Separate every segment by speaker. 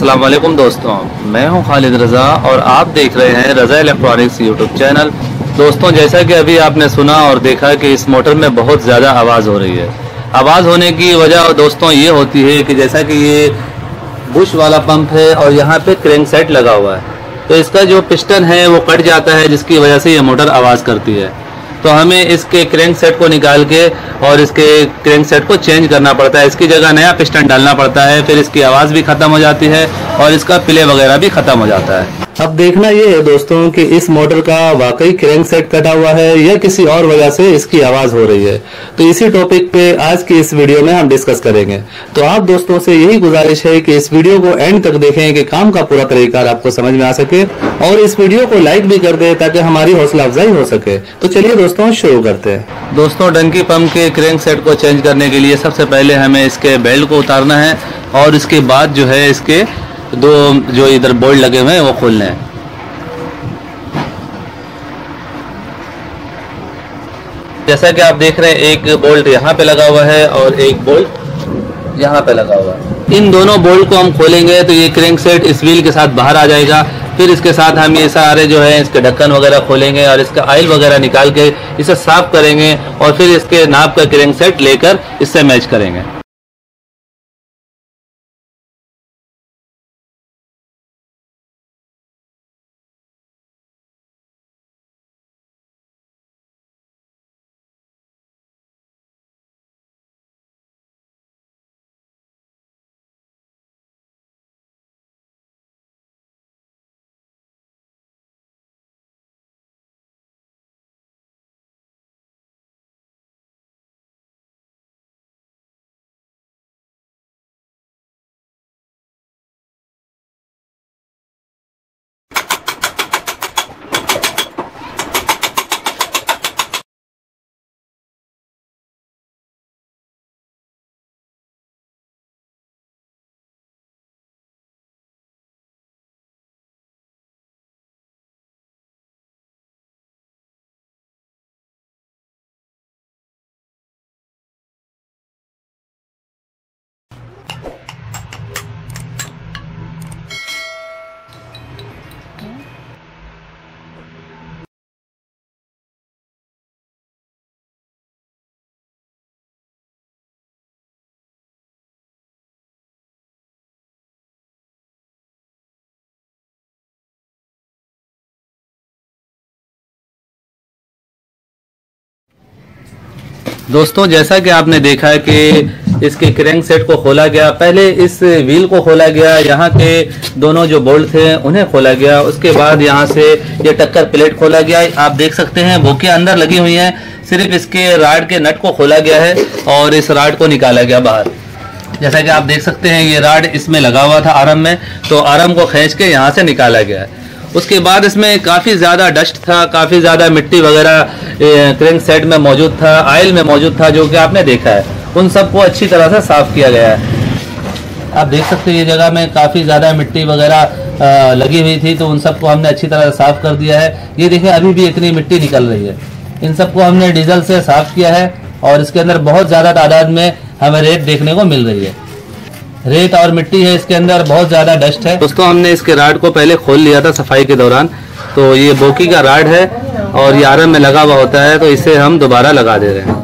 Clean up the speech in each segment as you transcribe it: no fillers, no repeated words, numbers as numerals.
Speaker 1: अस्सलाम वालेकुम दोस्तों, मैं हूं खालिद रज़ा और आप देख रहे हैं रज़ा इलेक्ट्रॉनिक्स यूट्यूब चैनल। दोस्तों, जैसा कि अभी आपने सुना और देखा कि इस मोटर में बहुत ज़्यादा आवाज़ हो रही है। आवाज़ होने की वजह दोस्तों ये होती है कि जैसा कि ये बुश वाला पंप है और यहाँ पे क्रैंक सेट लगा हुआ है, तो इसका जो पिस्टन है वो कट जाता है, जिसकी वजह से ये मोटर आवाज़ करती है। तो हमें इसके क्रैंक सेट को निकाल के और इसके क्रैंक सेट को चेंज करना पड़ता है, इसकी जगह नया पिस्टन डालना पड़ता है, फिर इसकी आवाज़ भी ख़त्म हो जाती है और इसका प्ले वगैरह भी ख़त्म हो जाता है। अब देखना ये है दोस्तों कि इस मोटर का वाकई क्रैंक सेट कटा हुआ है या किसी और वजह से इसकी आवाज़ हो रही है। तो इसी टॉपिक पे आज की इस वीडियो में हम डिस्कस करेंगे। तो आप दोस्तों से यही गुजारिश है कि इस वीडियो को एंड तक देखें कि काम का पूरा तरीका आपको समझ में आ सके, और इस वीडियो को लाइक भी कर दे ताकि हमारी हौसला अफजाई हो सके। तो चलिए दोस्तों शुरू करते हैं। दोस्तों, डंकी पंप के क्रैंक सेट को चेंज करने के लिए सबसे पहले हमें इसके बेल्ट को उतारना है और इसके बाद जो है इसके दो जो इधर बोल्ट लगे हुए हैं वो खोलने हैं। जैसा कि आप देख रहे हैं, एक बोल्ट यहाँ पे लगा हुआ है और एक बोल्ट यहाँ पे लगा हुआ है। इन दोनों बोल्ट को हम खोलेंगे तो ये क्रैंक सेट इस व्हील के साथ बाहर आ जाएगा। फिर इसके साथ हम ये सारे जो है इसके ढक्कन वगैरह खोलेंगे और इसका ऑयल वगैरह निकाल के इसे साफ करेंगे और फिर इसके नाप का क्रैंक सेट लेकर इससे मैच करेंगे। दोस्तों, जैसा कि आपने देखा है कि इसके क्रैंक सेट को खोला गया। पहले इस व्हील को खोला गया, यहाँ के दोनों जो बोल्ट थे उन्हें खोला गया। उसके बाद यहाँ से ये टक्कर प्लेट खोला गया। आप देख सकते हैं बोकियाँ अंदर लगी हुई हैं। सिर्फ इसके राड के नट को खोला गया है और इस राड को निकाला गया बाहर। जैसा कि आप देख सकते हैं, ये राड इसमें लगा हुआ था आर्म में, तो आर्म को खींच के यहाँ से निकाला गया है। उसके बाद इसमें काफ़ी ज़्यादा डस्ट था, काफ़ी ज़्यादा मिट्टी वगैरह क्रैंक सेट में मौजूद था, ऑयल में मौजूद था, जो कि आपने देखा है। उन सबको अच्छी तरह से साफ़ किया गया है। आप देख सकते हैं ये जगह में काफ़ी ज़्यादा मिट्टी वगैरह लगी हुई थी, तो उन सबको हमने अच्छी तरह से साफ़ कर दिया है। ये देखें, अभी भी इतनी मिट्टी निकल रही है। इन सबको हमने डीजल से साफ़ किया है और इसके अंदर बहुत ज़्यादा तादाद में हमें रेत देखने को मिल रही है। रेत और मिट्टी है, इसके अंदर बहुत ज़्यादा डस्ट है। दोस्तों, हमने इसके राड को पहले खोल लिया था सफाई के दौरान। तो ये बोकी का राड है और ये आर्म में लगा हुआ होता है, तो इसे हम दोबारा लगा दे रहे हैं।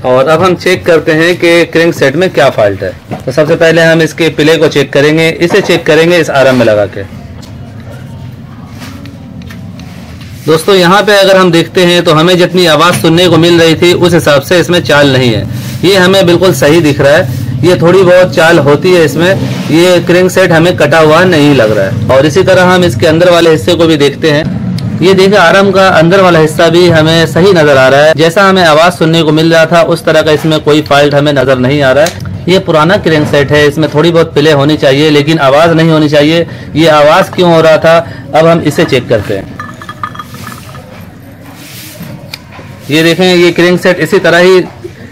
Speaker 1: और अब हम चेक करते हैं कि क्रैंक सेट में क्या फॉल्ट है। तो सबसे पहले हम इसके प्ले को चेक करेंगे, इसे चेक करेंगे इस आर्म में लगा के। दोस्तों, यहाँ पे अगर हम देखते हैं तो हमें जितनी आवाज़ सुनने को मिल रही थी उस हिसाब से इसमें चाल नहीं है। ये हमें बिल्कुल सही दिख रहा है। ये थोड़ी बहुत चाल होती है इसमें, ये क्रैंक सेट हमें कटा हुआ नहीं लग रहा है। और इसी तरह हम इसके अंदर वाले हिस्से को भी देखते हैं। ये देखिए, आर्म का अंदर वाला हिस्सा भी हमें सही नजर आ रहा है। जैसा हमें आवाज़ सुनने को मिल रहा था उस तरह का इसमें कोई फॉल्ट हमें नजर नहीं आ रहा है। ये पुराना क्रैंक सेट है, इसमें थोड़ी बहुत प्ले होनी चाहिए लेकिन आवाज़ नहीं होनी चाहिए। ये आवाज़ क्यों हो रहा था, अब हम इसे चेक करते हैं। ये देखें, ये क्रैंक सेट इसी तरह ही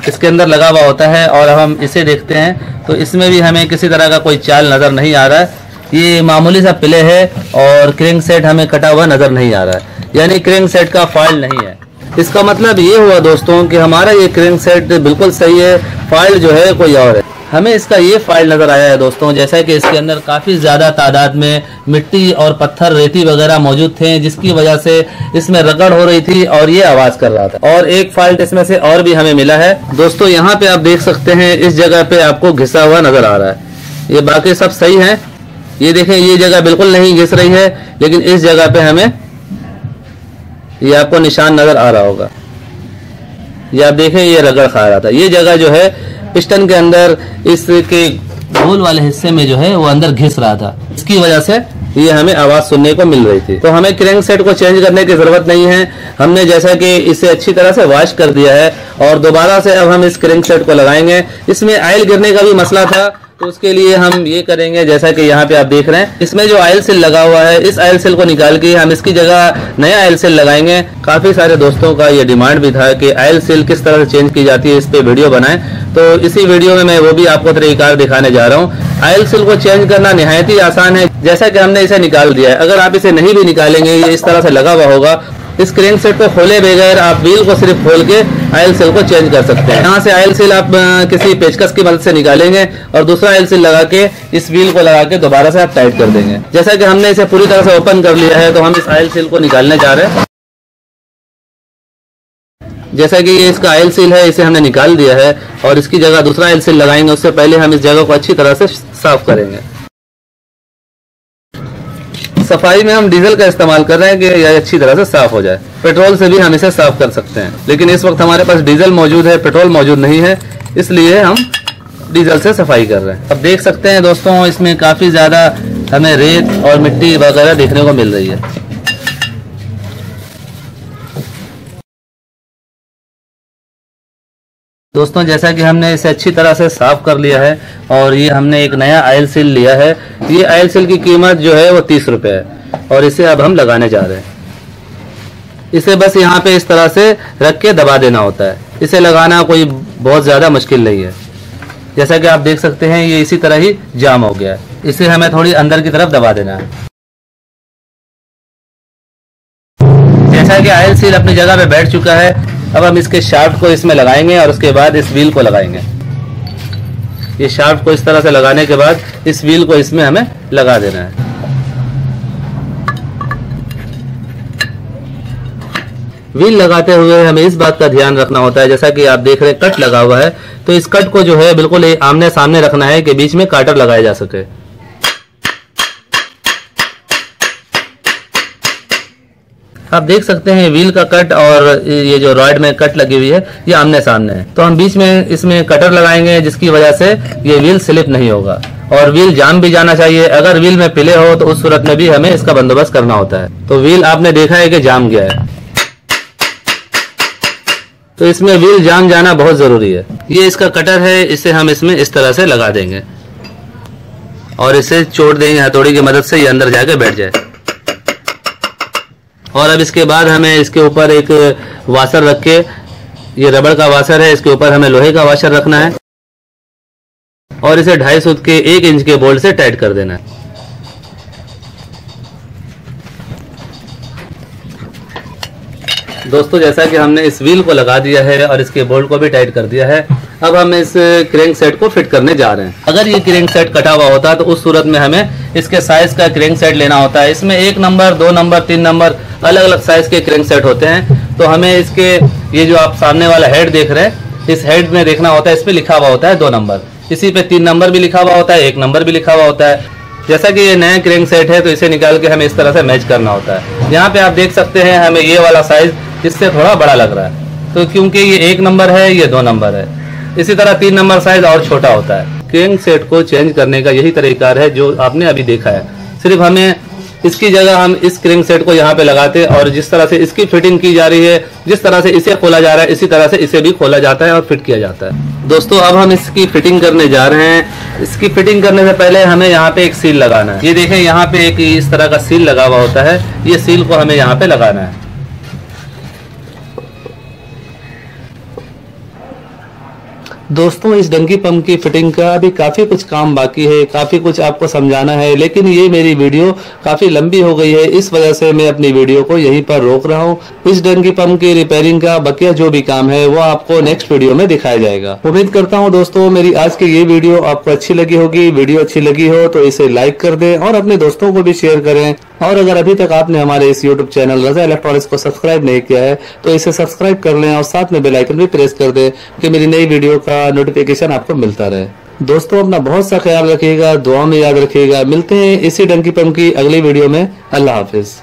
Speaker 1: इसके अंदर लगा हुआ होता है और अब हम इसे देखते हैं तो इसमें भी हमें किसी तरह का कोई चाल नज़र नहीं आ रहा है। ये मामूली सा प्ले है और क्रैंक सेट हमें कटा हुआ नज़र नहीं आ रहा है, यानी क्रैंक सेट का फॉल्ट नहीं है। इसका मतलब ये हुआ दोस्तों कि हमारा ये क्रैंक सेट बिल्कुल सही है, फॉल्ट जो है कोई और है। हमें इसका ये फाल्ट नज़र आया है दोस्तों, जैसा कि इसके अंदर काफ़ी ज़्यादा तादाद में मिट्टी और पत्थर रेती वगैरह मौजूद थे, जिसकी वजह से इसमें रगड़ हो रही थी और ये आवाज़ कर रहा था। और एक फाल्ट इसमें से और भी हमें मिला है दोस्तों, यहाँ पे आप देख सकते हैं इस जगह पे आपको घिसा हुआ नज़र आ रहा है। ये बाकी सब सही है, ये देखें ये जगह बिल्कुल नहीं घिस रही है, लेकिन इस जगह पे हमें ये आपको निशान नज़र आ रहा होगा, ये आप देखें ये रगड़ खा रहा था। ये जगह जो है पिस्टन के अंदर इसके गोल वाले हिस्से में जो है वो अंदर घिस रहा था, इसकी वजह से ये हमें आवाज सुनने को मिल रही थी। तो हमें क्रैंक सेट को चेंज करने की जरूरत नहीं है, हमने जैसा कि इसे अच्छी तरह से वॉश कर दिया है और दोबारा से अब हम इस क्रैंक सेट को लगाएंगे। इसमें ऑयल गिरने का भी मसला था, तो उसके लिए हम ये करेंगे, जैसा कि यहाँ पे आप देख रहे हैं इसमें जो ऑयल सील लगा हुआ है, इस ऑयल सील को निकाल के हम इसकी जगह नया ऑयल सील लगाएंगे। काफी सारे दोस्तों का ये डिमांड भी था कि ऑयल सील किस तरह से चेंज की जाती है, इस पे वीडियो बनाएं, तो इसी वीडियो में मैं वो भी आपको तरीकाकार दिखाने जा रहा हूँ। ऑयल सील को चेंज करना निहायत ही आसान है, जैसा कि हमने इसे निकाल दिया है। अगर आप इसे नहीं भी निकालेंगे, ये इस तरह से लगा हुआ होगा, इस क्रैंक सेट को खोले बगैर आप व्हील को सिर्फ खोल के ऑयल सील को चेंज कर सकते हैं। यहाँ से ऑयल सील आप किसी पेचकस की मदद से निकालेंगे और दूसरा ऑयल सील लगा के इस व्हील को लगा के दोबारा से आप टाइट कर देंगे। जैसा कि हमने इसे पूरी तरह से ओपन कर लिया है, तो हम इस ऑयल सील को निकालने जा रहे हैं। जैसा कि ये इसका ऑयल सील है, इसे हमने निकाल दिया है और इसकी जगह दूसरा ऑयल सील लगाएंगे। उससे पहले हम इस जगह को अच्छी तरह से साफ करेंगे। सफाई में हम डीजल का इस्तेमाल कर रहे हैं कि यह अच्छी तरह से साफ हो जाए। पेट्रोल से भी हम इसे साफ कर सकते हैं, लेकिन इस वक्त हमारे पास डीजल मौजूद है, पेट्रोल मौजूद नहीं है, इसलिए हम डीजल से सफाई कर रहे हैं। अब देख सकते हैं दोस्तों इसमें काफी ज्यादा हमें रेत और मिट्टी वगैरह देखने को मिल रही है। दोस्तों जैसा कि हमने इसे अच्छी तरह से साफ कर लिया है और ये हमने एक नया ऑयल सील लिया है। ये ऑयल सील की कीमत जो है वो 30 रुपये है और इसे अब हम लगाने जा रहे हैं। इसे बस यहाँ पे इस तरह से रख के दबा देना होता है। इसे लगाना कोई बहुत ज़्यादा मुश्किल नहीं है। जैसा कि आप देख सकते हैं ये इसी तरह ही जाम हो गया है। इसे हमें थोड़ी अंदर की तरफ दबा देना है। जैसा कि ऑयल सील अपनी जगह पे बैठ चुका है, अब हम इसके शाफ्ट को इसमें लगाएंगे और उसके बाद इस व्हील को लगाएंगे। ये शाफ्ट को इस तरह से लगाने के बाद इस व्हील को इसमें हमें लगा देना है। व्हील लगाते हुए हमें इस बात का ध्यान रखना होता है, जैसा कि आप देख रहे हैं कट लगा हुआ है, तो इस कट को जो है बिल्कुल आमने सामने रखना है कि बीच में काटर लगाया जा सके। आप देख सकते हैं व्हील का कट और ये जो रॉड में कट लगी हुई है ये आमने सामने है, तो हम बीच में इसमें कटर लगाएंगे जिसकी वजह से ये व्हील स्लिप नहीं होगा और व्हील जाम भी जाना चाहिए। अगर व्हील में पिले हो तो उस सूरत में भी हमें इसका बंदोबस्त करना होता है। तो व्हील आपने देखा है कि जाम गया है, तो इसमें व्हील जाम जाना बहुत जरूरी है। ये इसका कटर है, इसे हम इसमें इस तरह से लगा देंगे और इसे चोट देंगे हथौड़ी की मदद से, ये अंदर जाके बैठ जाए। और अब इसके बाद हमें इसके ऊपर एक वाशर रख के, ये रबड़ का वाशर है, इसके ऊपर हमें लोहे का वाशर रखना है और इसे 2.5 सूत के 1 इंच के बोल्ट से टाइट कर देना है। दोस्तों जैसा कि हमने इस व्हील को लगा दिया है और इसके बोल्ट को भी टाइट कर दिया है, अब हम इस क्रैंक सेट को फिट करने जा रहे हैं। अगर ये क्रैंक सेट कटा हुआ होता तो उस सूरत में हमें इसके साइज का क्रैंक सेट लेना होता है। इसमें 1 नंबर, 2 नंबर, 3 नंबर अलग अलग साइज के क्रैंक सेट होते हैं। तो हमें इसके ये जो आप सामने वाला हेड देख रहे हैं, इस हेड में देखना होता है, इस पे लिखा हुआ होता है 2 नंबर, इसी पे 3 नंबर भी लिखा हुआ होता है, 1 नंबर भी लिखा हुआ होता है। जैसा कि ये नया क्रैंक सेट है तो इसे निकाल के हमें इस तरह से मैच करना होता है। यहाँ पे आप देख सकते हैं हमें ये वाला साइज इससे थोड़ा बड़ा लग रहा है, तो क्योंकि ये 1 नंबर है, ये 2 नंबर है। इसी तरह 3 नंबर साइज और छोटा होता है। क्रैंक सेट को चेंज करने का यही तरीका है जो आपने अभी देखा है। सिर्फ हमें इसकी जगह हम इस क्रैंक सेट को यहाँ पे लगाते और जिस तरह से इसकी फिटिंग की जा रही है, जिस तरह से इसे खोला जा रहा है, इसी तरह से इसे भी खोला जाता है और फिट किया जाता है। दोस्तों अब हम इसकी फिटिंग करने जा रहे हैं। इसकी फिटिंग करने से पहले हमें यहाँ पे एक सील लगाना है। ये देखें यहाँ पे एक इस तरह का सील लगा हुआ होता है, ये सील को हमें यहाँ पे लगाना है। दोस्तों इस डंकी पंप की फिटिंग का अभी काफी कुछ काम बाकी है, काफी कुछ आपको समझाना है, लेकिन ये मेरी वीडियो काफी लंबी हो गई है, इस वजह से मैं अपनी वीडियो को यहीं पर रोक रहा हूँ। इस डंकी पंप की रिपेयरिंग का बकिया जो भी काम है वो आपको नेक्स्ट वीडियो में दिखाया जाएगा। उम्मीद करता हूँ दोस्तों मेरी आज की ये वीडियो आपको अच्छी लगी होगी। वीडियो अच्छी लगी हो तो इसे लाइक कर दें और अपने दोस्तों को भी शेयर करें। और अगर अभी तक आपने हमारे इस YouTube चैनल रजा इलेक्ट्रॉनिक्स को सब्सक्राइब नहीं किया है तो इसे सब्सक्राइब कर लें और साथ में बेल आइकन भी प्रेस कर दें कि मेरी नई वीडियो का नोटिफिकेशन आपको मिलता रहे। दोस्तों अपना बहुत सा ख्याल रखिएगा, दुआ में याद रखिएगा। मिलते हैं इसी डंकी पंप की अगली वीडियो में। अल्लाह हाफिज।